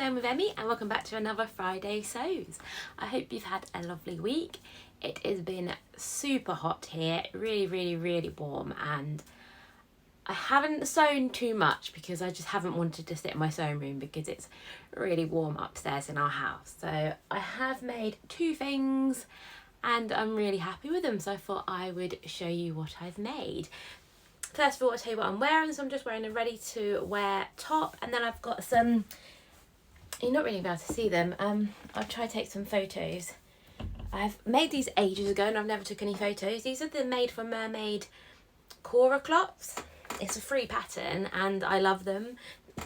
Sewn with Emmi and welcome back to another Friday Sews. I hope you've had a lovely week. It has been super hot here, really warm, and I haven't sewn too much because I just haven't wanted to sit in my sewing room because it's really warm upstairs in our house. So I have made two things and I'm really happy with them, so I thought I would show you what I've made. First of all, I'll tell you what I'm wearing. So I'm just wearing a ready to wear top, and then I've got some, you're not really able to see them, I'll try to take some photos. I've made these ages ago and I've never took any photos. These are the Made for Mermaid Kora cloths. It's a free pattern and I love them.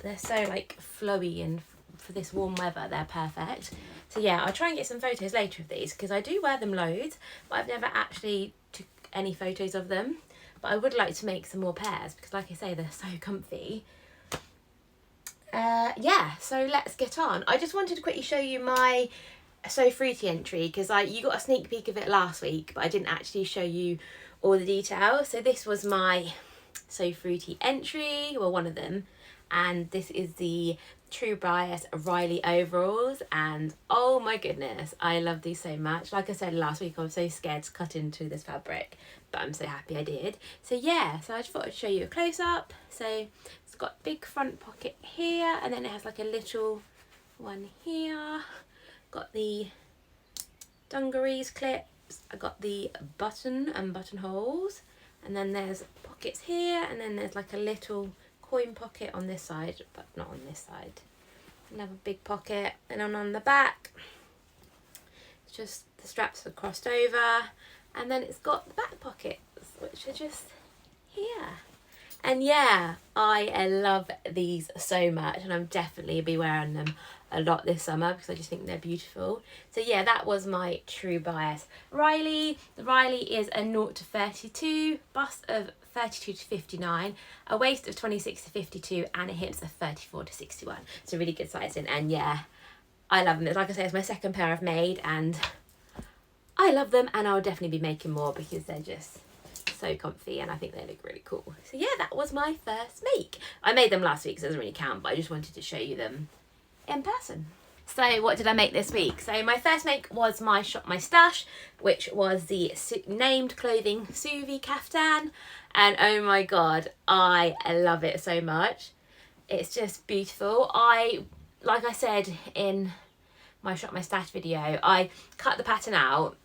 They're so like flowy, and for this warm weather they're perfect. So yeah, I'll try and get some photos later of these because I do wear them loads, but I've never actually took any photos of them. But I would like to make some more pairs because, like I say, they're so comfy. Yeah, so let's get on. I just wanted to quickly show you my So Fruity entry because you got a sneak peek of it last week, but I didn't actually show you all the details. So this was my So Fruity entry, well, one of them, and this is the True Bias Riley overalls, and oh my goodness, I love these so much. Like I said last week, I was so scared to cut into this fabric, but I'm so happy I did. So yeah, so I just thought I'd show you a close-up. So it's got a big front pocket here, and then it has like a little one here. Got the dungarees clips, I got the button and buttonholes, and then there's pockets here, and then there's like a little coin pocket on this side, but not on this side. Another big pocket, and on the back it's just the straps are crossed over, and then it's got the back pockets which are just here. And yeah, I love these so much, and I'm definitely be wearing them a lot this summer because I just think they're beautiful. So yeah, that was my True Bias Riley. The Riley is a 0 to 32, bust of 32 to 59, a waist of 26 to 52, and a hips of 34 to 61. It's a really good sizing, and yeah, I love them. Like I say, it's my second pair I've made, and I love them, and I'll definitely be making more because they're just so comfy and I think they look really cool. So yeah, that was my first make. I made them last week, so it doesn't really count, but I just wanted to show you them in person. So what did I make this week? So my first make was my Shop My Stash, which was the named Clothing Suosie caftan, and oh my god, I love it so much. It's just beautiful. Like I said in my Shop My Stash video, I cut the pattern out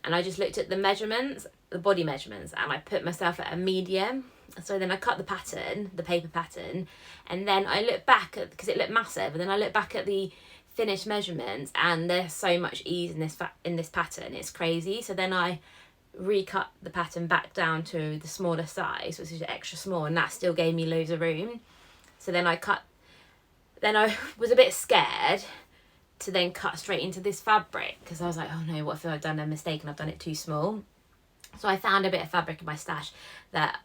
and I just looked at the measurements, the body measurements, and I put myself at a medium. So then I cut the pattern, the paper pattern, and then I looked back at, because it looked massive, and then I looked back at the finished measurements, and there's so much ease in this pattern, it's crazy. So then I recut the pattern back down to the smaller size, which is extra small, and that still gave me loads of room. So then I was a bit scared to then cut straight into this fabric because I was like, oh no, what if I've done a mistake and I've done it too small? So I found a bit of fabric in my stash that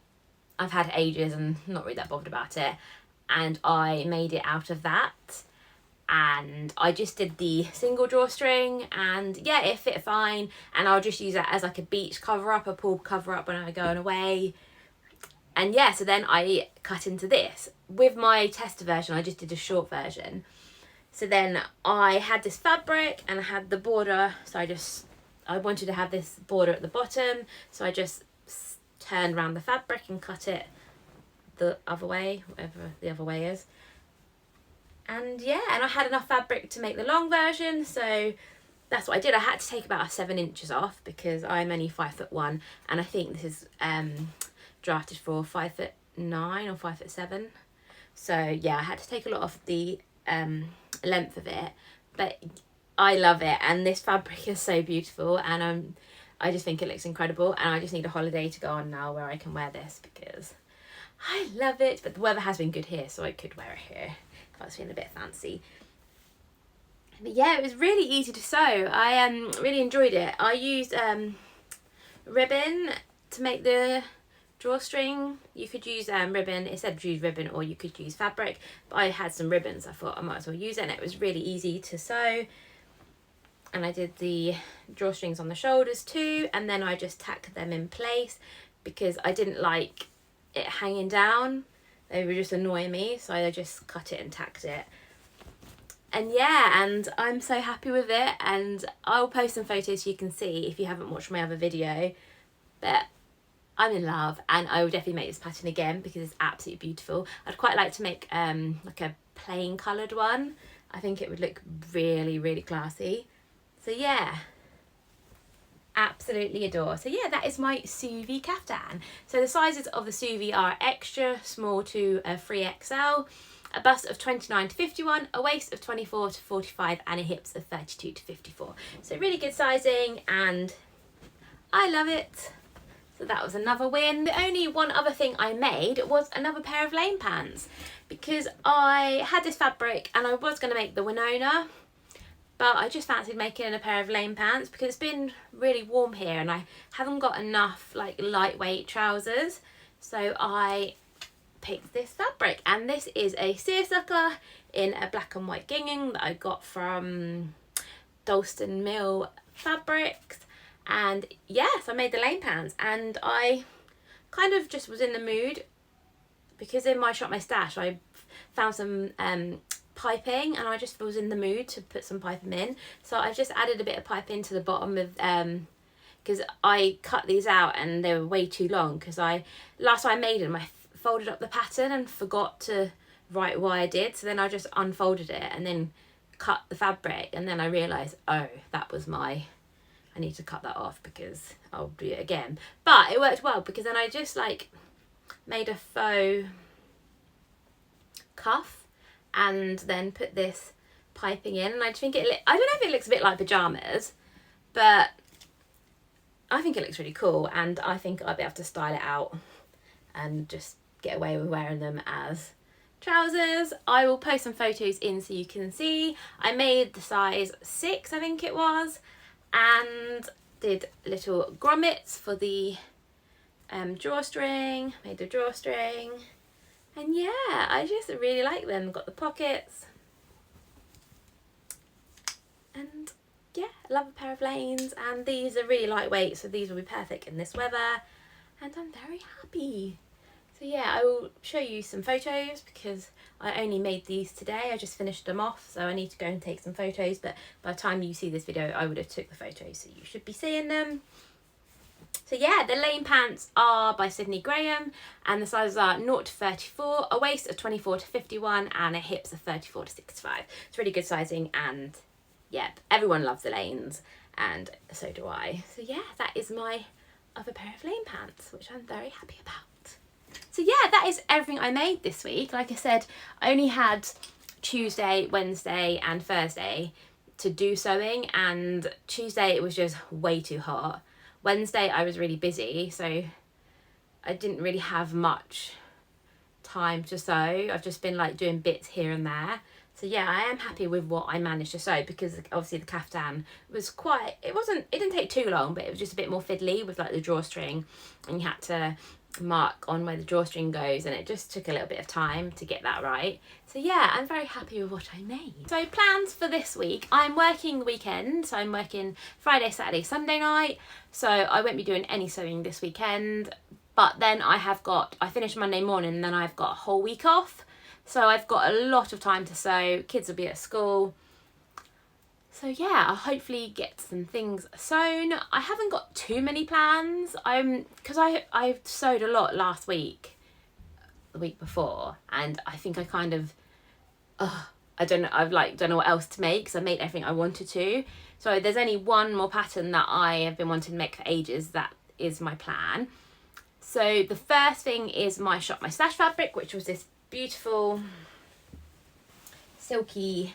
I've had ages and not really that bothered about it, and I made it out of that, and I just did the single drawstring, and yeah, it fit fine, and I'll just use that as like a beach cover up, a pool cover up when I'm going away. And yeah, so then I cut into this. With my tester version, I just did a short version. So then I had this fabric and I had the border, so I wanted to have this border at the bottom, so I just turned around the fabric and cut it the other way, whatever the other way is. And yeah, and I had enough fabric to make the long version, so that's what I did. I had to take about 7 inches off because I'm only 5'1", and I think this is drafted for 5'9" or 5'7". So yeah, I had to take a lot off the length of it, but I love it, and this fabric is so beautiful, and I just think it looks incredible, and I just need a holiday to go on now where I can wear this because I love it. But the weather has been good here, so I could wear it here if I was feeling a bit fancy. But yeah, it was really easy to sew. I really enjoyed it. I used ribbon to make the drawstring. You could use ribbon, it said use ribbon, or you could use fabric, but I had some ribbons, I thought I might as well use it, and it was really easy to sew. And I did the drawstrings on the shoulders too, and then I just tacked them in place because I didn't like it hanging down. They were just annoying me, so I just cut it and tacked it. And yeah, and I'm so happy with it, and I'll post some photos so you can see if you haven't watched my other video. But I'm in love, and I will definitely make this pattern again because it's absolutely beautiful. I'd quite like to make like a plain coloured one. I think it would look really, really classy. So yeah, absolutely adore. So yeah, that is my Suvi caftan. So the sizes of the Suvi are extra small to a 3XL, a bust of 29 to 51, a waist of 24 to 45, and a hips of 32 to 54. So really good sizing, and I love it. So that was another win. The only one other thing I made was another pair of lane pants, because I had this fabric and I was going to make the Winona, but I just fancied making a pair of lane pants because it's been really warm here and I haven't got enough like lightweight trousers. So I picked this fabric, and this is a seersucker in a black and white gingham that I got from Dalston Mill Fabrics. And yes, I made the lane pants, and I kind of just was in the mood because in my shop, my stash, I found some piping, and I just was in the mood to put some piping in. So I've just added a bit of piping to the bottom of because I cut these out and they were way too long, because last time I made them I folded up the pattern and forgot to write why I did. So then I just unfolded it and then cut the fabric, and then I realised, oh, that was I need to cut that off because I'll do it again. But it worked well because then I just like made a faux cuff and then put this piping in, and I think I don't know if it looks a bit like pyjamas, but I think it looks really cool, and I think I'll be able to style it out and just get away with wearing them as trousers. I will post some photos in so you can see. I made the size 6, I think it was, and did little grommets for the drawstring, made the drawstring, and yeah, I just really like them. Got the pockets, and yeah, I love a pair of lanes, and these are really lightweight, so these will be perfect in this weather, and I'm very happy. So yeah, I will show you some photos because I only made these today. I just finished them off, so I need to go and take some photos, but by the time you see this video I would have took the photos, so you should be seeing them. So yeah, the lane pants are by Sydney Graham, and the sizes are 0 to 34, a waist of 24 to 51, and a hips of 34 to 65. It's really good sizing, and yeah, everyone loves the lanes, and so do I. So yeah, that is my other pair of lane pants, which I'm very happy about. So yeah, that is everything I made this week. Like I said, I only had Tuesday, Wednesday and Thursday to do sewing, and Tuesday it was just way too hot. Wednesday I was really busy, so I didn't really have much time to sew. I've just been like doing bits here and there. So yeah, I am happy with what I managed to sew, because obviously the caftan was it didn't take too long, but it was just a bit more fiddly with like the drawstring, and you had to mark on where the drawstring goes, and it just took a little bit of time to get that right. So yeah, I'm very happy with what I made. So plans for this week, I'm working the weekend, so I'm working Friday, Saturday, Sunday night, so I won't be doing any sewing this weekend. But then I finish Monday morning, and then I've got a whole week off, so I've got a lot of time to sew. Kids will be at school. So yeah, I'll hopefully get some things sewn. I haven't got too many plans. Because I sewed a lot last week, the week before, and I think I kind of, don't know what else to make, because I made everything I wanted to. So there's only one more pattern that I have been wanting to make for ages. That is my plan. So the first thing is my Shop My Stash fabric, which was this beautiful silky,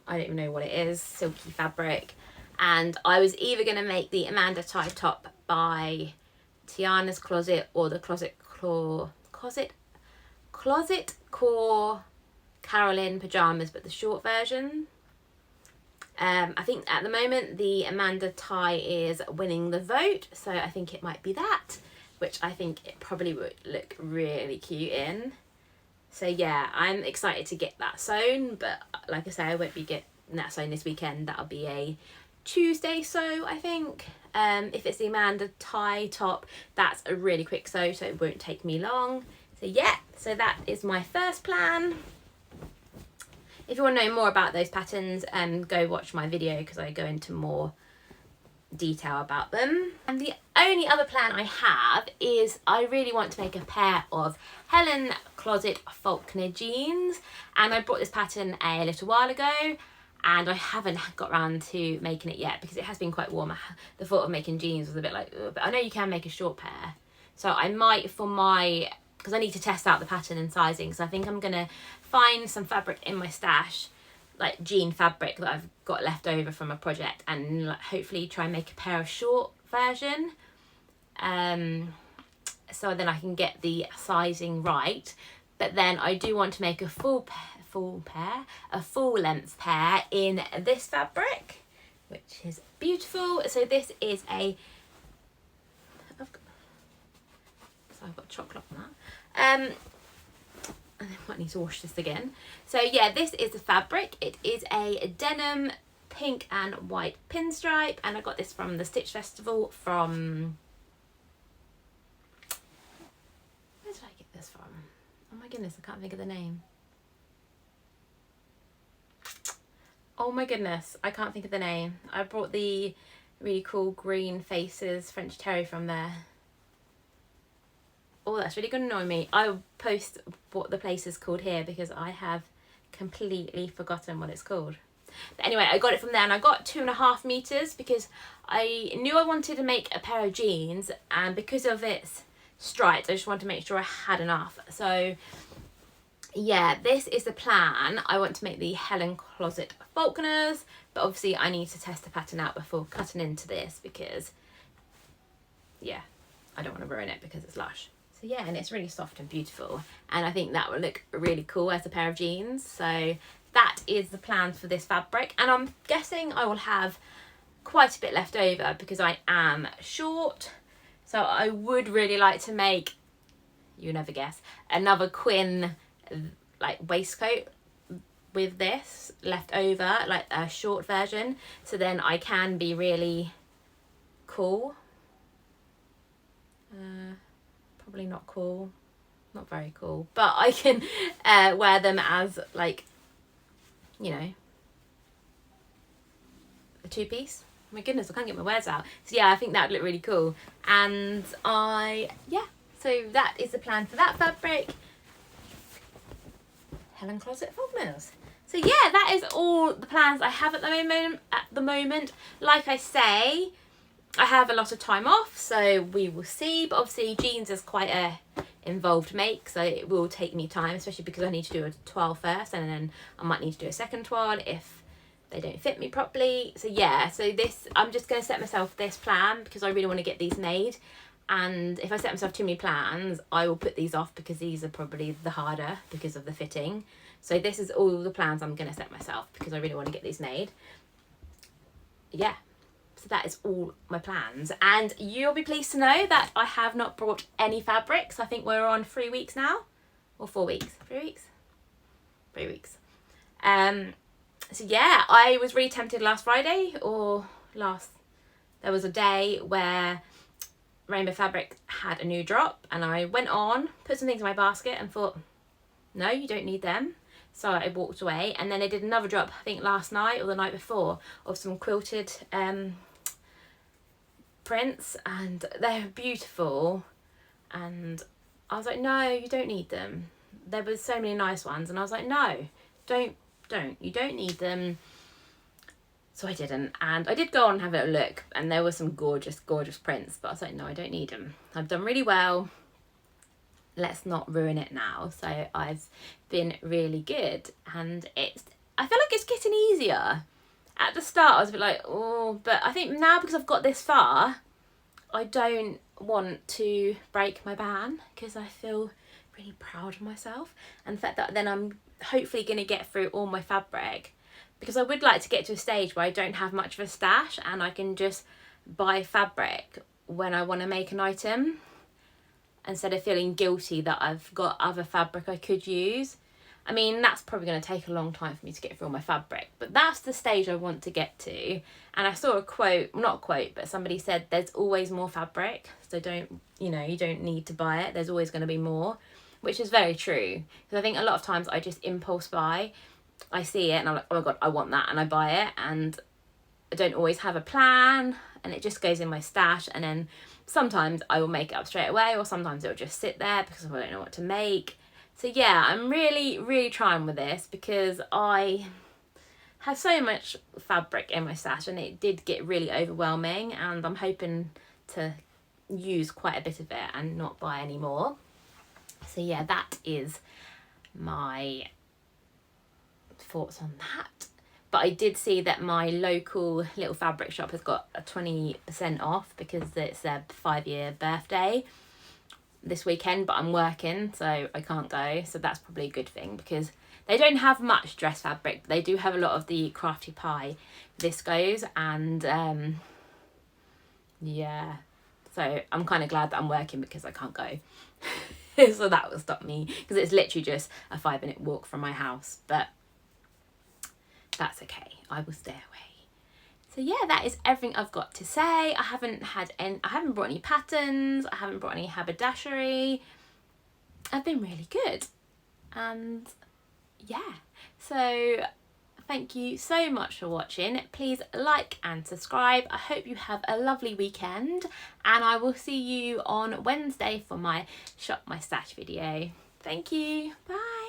I don't even know what it is, silky fabric. And I was either going to make the Amanda tie top by Tiana's Closet or the Closet Core Carolyn pyjamas, but the short version. I think at the moment the Amanda tie is winning the vote, so I think it might be that, which I think it probably would look really cute in. So yeah, I'm excited to get that sewn, but like I say, I won't be getting that sewn this weekend. That'll be a Tuesday sew, I think. If it's the Amanda tie top, that's a really quick sew, so it won't take me long. So yeah, so that is my first plan. if you want to know more about those patterns, go watch my video because I go into more detail about them. And the only other plan I have is I really want to make a pair of Helen Closet Falconer jeans, and I brought this pattern a little while ago and I haven't got around to making it yet because it has been quite warm. The thought of making jeans was a bit like, ugh, but I know you can make a short pair, so I might, for my, because I need to test out the pattern and sizing, so I think I'm gonna find some fabric in my stash, like jean fabric that I've got left over from a project, and hopefully try and make a pair of short version, so then I can get the sizing right. But then I do want to make a full length pair in this fabric, which is beautiful. So this is a, I've got chocolate on that. I might need to wash this again. So yeah, this is the fabric. It is a denim pink and white pinstripe, and I got this from the Stitch Festival from, where did I get this from? Oh my goodness, I can't think of the name. Oh my goodness, I can't think of the name. I brought the really cool green faces French terry from there. Oh, that's really going to annoy me. I'll post what the place is called here because I have completely forgotten what it's called. But anyway, I got it from there, and I got 2.5 meters because I knew I wanted to make a pair of jeans, and because of its stripes, I just wanted to make sure I had enough. So yeah, this is the plan. I want to make the Helen Closet Falconers, but obviously I need to test the pattern out before cutting into this because, yeah, I don't want to ruin it because it's lush. So yeah, and it's really soft and beautiful, and I think that will look really cool as a pair of jeans. So that is the plan for this fabric, and I'm guessing I will have quite a bit left over because I am short. So I would really like to make, you never guess, another Quinn like waistcoat with this left over, like a short version, so then I can be really cool. Probably not cool, not very cool, but I can wear them as, like, you know, a two-piece. My goodness, I can't get my words out. So yeah, I think that would look really cool. And yeah, so that is the plan for that fabric. Helen Closet Falconers. So yeah, that is all the plans I have at the moment. Like I say, I have a lot of time off, so we will see. But obviously jeans is quite a involved make, so it will take me time, especially because I need to do a toile first, and then I might need to do a second toile if they don't fit me properly. So yeah, so this, I'm just going to set myself this plan because I really want to get these made. And if I set myself too many plans, I will put these off because these are probably the harder because of the fitting. So this is all the plans I'm going to set myself because I really want to get these made. Yeah, so that is all my plans. And you'll be pleased to know that I have not brought any fabrics. I think we're on 3 weeks now, or 4 weeks. 3 weeks? 3 weeks. So yeah, I was really tempted last Friday, there was a day where Rainbow Fabric had a new drop, and I went on, put some things in my basket and thought, no, you don't need them. So I walked away, and then they did another drop, I think last night or the night before, of some quilted prints, and they're beautiful. And I was like, no, you don't need them. There were so many nice ones, and I was like, no, you don't need them. So I didn't, and I did go on and have a look, and there were some gorgeous prints, but I was like, no, I don't need them. I've done really well. Let's not ruin it now. So I've been really good, and I feel like it's getting easier. At the start I was a bit like, oh, but I think now because I've got this far, I don't want to break my ban because I feel really proud of myself, and the fact that then I'm hopefully going to get through all my fabric, because I would like to get to a stage where I don't have much of a stash and I can just buy fabric when I want to make an item instead of feeling guilty that I've got other fabric I could use. I mean, that's probably going to take a long time for me to get through all my fabric, but that's the stage I want to get to. And I saw a quote, not a quote, but somebody said there's always more fabric, so you don't need to buy it, there's always going to be more, which is very true, because I think a lot of times I just impulse buy, I see it and I'm like, oh my god, I want that, and I buy it, and I don't always have a plan, and it just goes in my stash, and then sometimes I will make it up straight away, or sometimes it'll just sit there because I don't know what to make. So yeah, I'm really trying with this because I have so much fabric in my stash and it did get really overwhelming, and I'm hoping to use quite a bit of it and not buy any more. So yeah, that is my thoughts on that. But I did see that my local little fabric shop has got a 20% off because it's their 5-year birthday this weekend, but I'm working so I can't go, so that's probably a good thing because they don't have much dress fabric. They do have a lot of the Crafty Pie viscose, and yeah, so I'm kind of glad that I'm working because I can't go. So that will stop me, because it's literally just a 5-minute walk from my house, but that's okay, I will stay away. So yeah, that is everything I've got to say. I haven't brought any patterns, I haven't brought any haberdashery. I've been really good, and yeah, so thank you so much for watching. Please like and subscribe. I hope you have a lovely weekend, and I will see you on Wednesday for my Shop My Stash video. Thank you, bye.